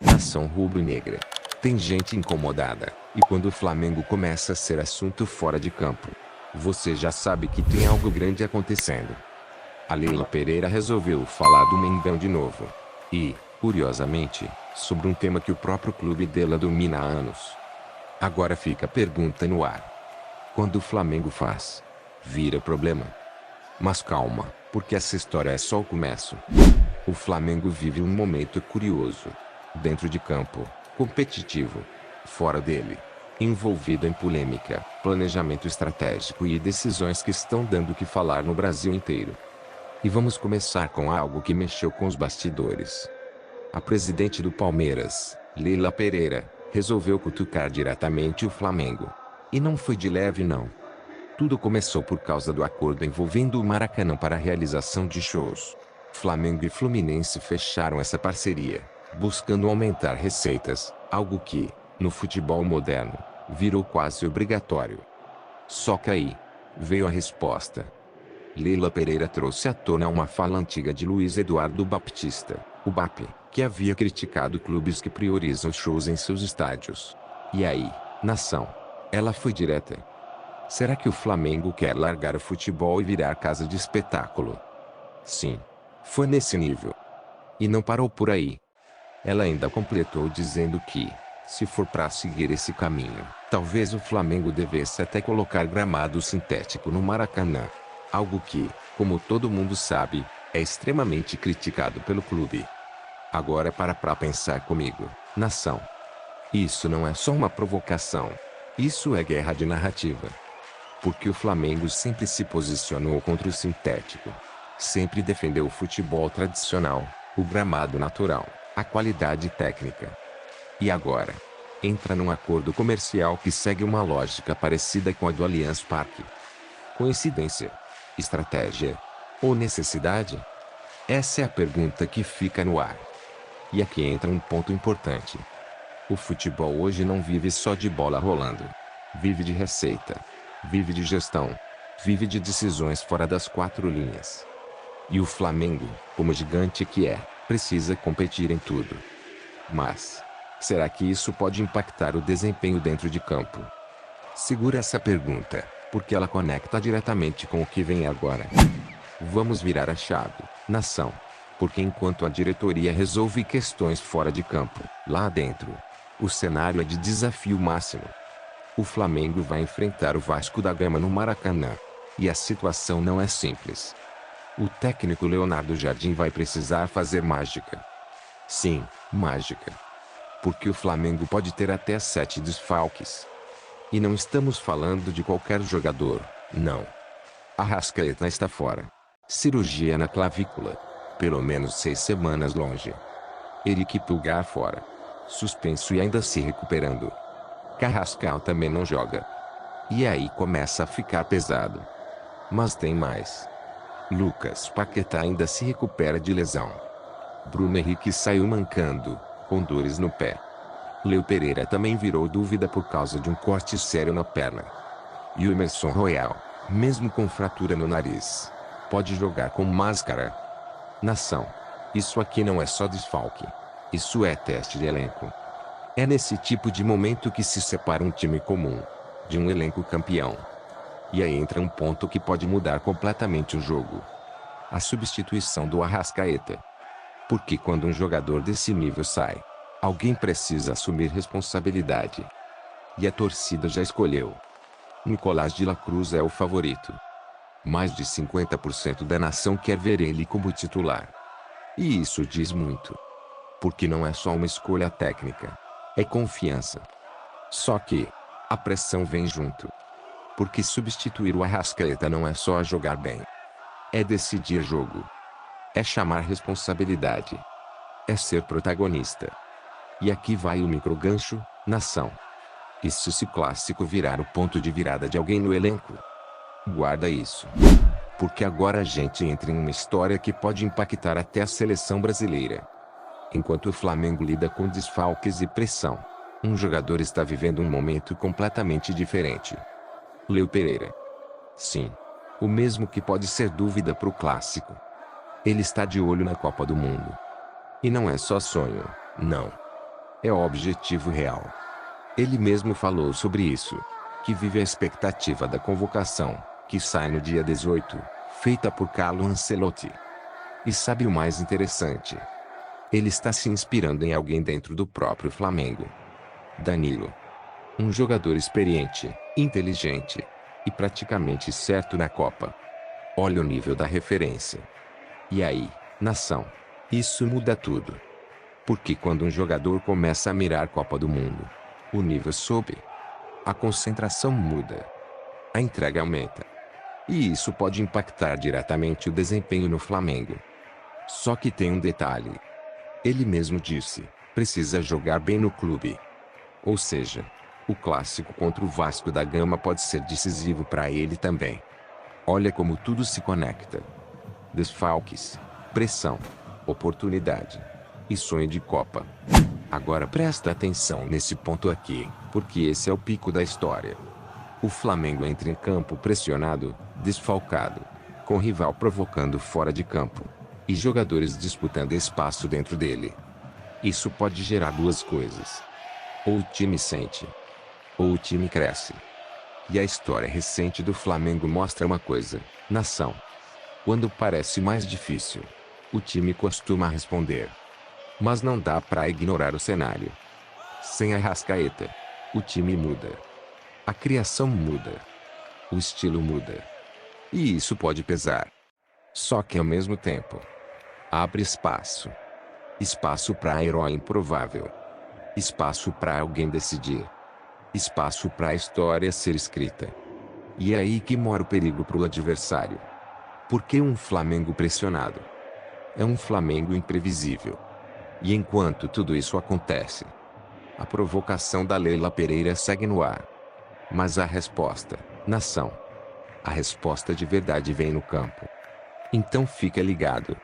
Nação rubro-negra. Tem gente incomodada, e quando o Flamengo começa a ser assunto fora de campo, você já sabe que tem algo grande acontecendo. A Leila Pereira resolveu falar do Mengão de novo. E, curiosamente, sobre um tema que o próprio clube dela domina há anos. Agora fica a pergunta no ar. Quando o Flamengo faz, vira problema. Mas calma, porque essa história é só o começo. O Flamengo vive um momento curioso. Dentro de campo, competitivo. Fora dele, envolvido em polêmica, planejamento estratégico e decisões que estão dando o que falar no Brasil inteiro. E vamos começar com algo que mexeu com os bastidores. A presidente do Palmeiras, Leila Pereira, resolveu cutucar diretamente o Flamengo. E não foi de leve não. Tudo começou por causa do acordo envolvendo o Maracanã para a realização de shows. Flamengo e Fluminense fecharam essa parceria, buscando aumentar receitas, algo que, no futebol moderno, virou quase obrigatório. Só que aí veio a resposta. Leila Pereira trouxe à tona uma fala antiga de Luiz Eduardo Baptista, o BAP, que havia criticado clubes que priorizam shows em seus estádios. E aí, nação? Ela foi direta. Será que o Flamengo quer largar o futebol e virar casa de espetáculo? Sim. Foi nesse nível. E não parou por aí. Ela ainda completou dizendo que, se for para seguir esse caminho, talvez o Flamengo devesse até colocar gramado sintético no Maracanã. Algo que, como todo mundo sabe, é extremamente criticado pelo clube. Agora para pensar comigo, nação. Isso não é só uma provocação. Isso é guerra de narrativa. Porque o Flamengo sempre se posicionou contra o sintético. Sempre defendeu o futebol tradicional, o gramado natural, a qualidade técnica. E agora? Entra num acordo comercial que segue uma lógica parecida com a do Allianz Parque. Coincidência? Estratégia? Ou necessidade? Essa é a pergunta que fica no ar. E aqui entra um ponto importante. O futebol hoje não vive só de bola rolando. Vive de receita. Vive de gestão. Vive de decisões fora das quatro linhas. E o Flamengo, como gigante que é, precisa competir em tudo. Mas, será que isso pode impactar o desempenho dentro de campo? Segura essa pergunta, porque ela conecta diretamente com o que vem agora. Vamos virar a chave, nação. Porque enquanto a diretoria resolve questões fora de campo, lá dentro, o cenário é de desafio máximo. O Flamengo vai enfrentar o Vasco da Gama no Maracanã. E a situação não é simples. O técnico Leonardo Jardim vai precisar fazer mágica. Sim, mágica. Porque o Flamengo pode ter até 7 desfalques. E não estamos falando de qualquer jogador, não. Arrascaeta está fora. Cirurgia na clavícula. Pelo menos 6 semanas longe. Eric Pulgar fora. Suspenso e ainda se recuperando. Carrascal também não joga. E aí começa a ficar pesado. Mas tem mais. Lucas Paquetá ainda se recupera de lesão. Bruno Henrique saiu mancando, com dores no pé. Léo Pereira também virou dúvida por causa de um corte sério na perna. E o Emerson Royal, mesmo com fratura no nariz, pode jogar com máscara. Nação. Isso aqui não é só desfalque. Isso é teste de elenco. É nesse tipo de momento que se separa um time comum, de um elenco campeão. E aí entra um ponto que pode mudar completamente o jogo. A substituição do Arrascaeta. Porque quando um jogador desse nível sai, alguém precisa assumir responsabilidade. E a torcida já escolheu. Nicolás de la Cruz é o favorito. Mais de 50% da nação quer ver ele como titular. E isso diz muito. Porque não é só uma escolha técnica. É confiança. Só que a pressão vem junto. Porque substituir o Arrascaeta não é só jogar bem. É decidir jogo. É chamar responsabilidade. É ser protagonista. E aqui vai o microgancho, nação. E se esse clássico virar o ponto de virada de alguém no elenco? Guarda isso. Porque agora a gente entra em uma história que pode impactar até a seleção brasileira. Enquanto o Flamengo lida com desfalques e pressão, um jogador está vivendo um momento completamente diferente. Léo Pereira. Sim. O mesmo que pode ser dúvida para o clássico. Ele está de olho na Copa do Mundo. E não é só sonho, não. É o objetivo real. Ele mesmo falou sobre isso, que vive a expectativa da convocação, que sai no dia 18, feita por Carlo Ancelotti. E sabe o mais interessante? Ele está se inspirando em alguém dentro do próprio Flamengo. Danilo. Um jogador experiente, inteligente e praticamente certo na Copa. Olha o nível da referência. E aí, nação? Isso muda tudo. Porque quando um jogador começa a mirar Copa do Mundo, o nível sobe. A concentração muda. A entrega aumenta. E isso pode impactar diretamente o desempenho no Flamengo. Só que tem um detalhe. Ele mesmo disse, precisa jogar bem no clube. Ou seja, o clássico contra o Vasco da Gama pode ser decisivo para ele também. Olha como tudo se conecta. Desfalques, pressão, oportunidade e sonho de Copa. Agora presta atenção nesse ponto aqui, porque esse é o pico da história. O Flamengo entra em campo pressionado, desfalcado, com o rival provocando fora de campo e jogadores disputando espaço dentro dele. Isso pode gerar duas coisas. Ou o time sente, ou o time cresce. E a história recente do Flamengo mostra uma coisa, nação. Quando parece mais difícil, o time costuma responder. Mas não dá para ignorar o cenário. Sem Arrascaeta, o time muda. A criação muda. O estilo muda. E isso pode pesar. Só que ao mesmo tempo, abre espaço. Espaço para herói improvável. Espaço para alguém decidir. Espaço para a história ser escrita. E é aí que mora o perigo para o adversário. Porque um Flamengo pressionado é um Flamengo imprevisível. E enquanto tudo isso acontece, a provocação da Leila Pereira segue no ar. Mas a resposta, nação. A resposta de verdade vem no campo. Então fica ligado.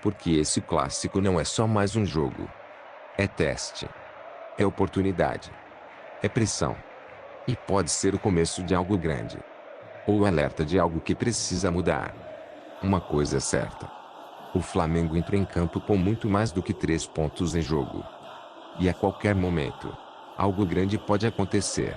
Porque esse clássico não é só mais um jogo. É teste. É oportunidade. É pressão. E pode ser o começo de algo grande. Ou o alerta de algo que precisa mudar. Uma coisa é certa. O Flamengo entra em campo com muito mais do que 3 pontos em jogo. E a qualquer momento, algo grande pode acontecer.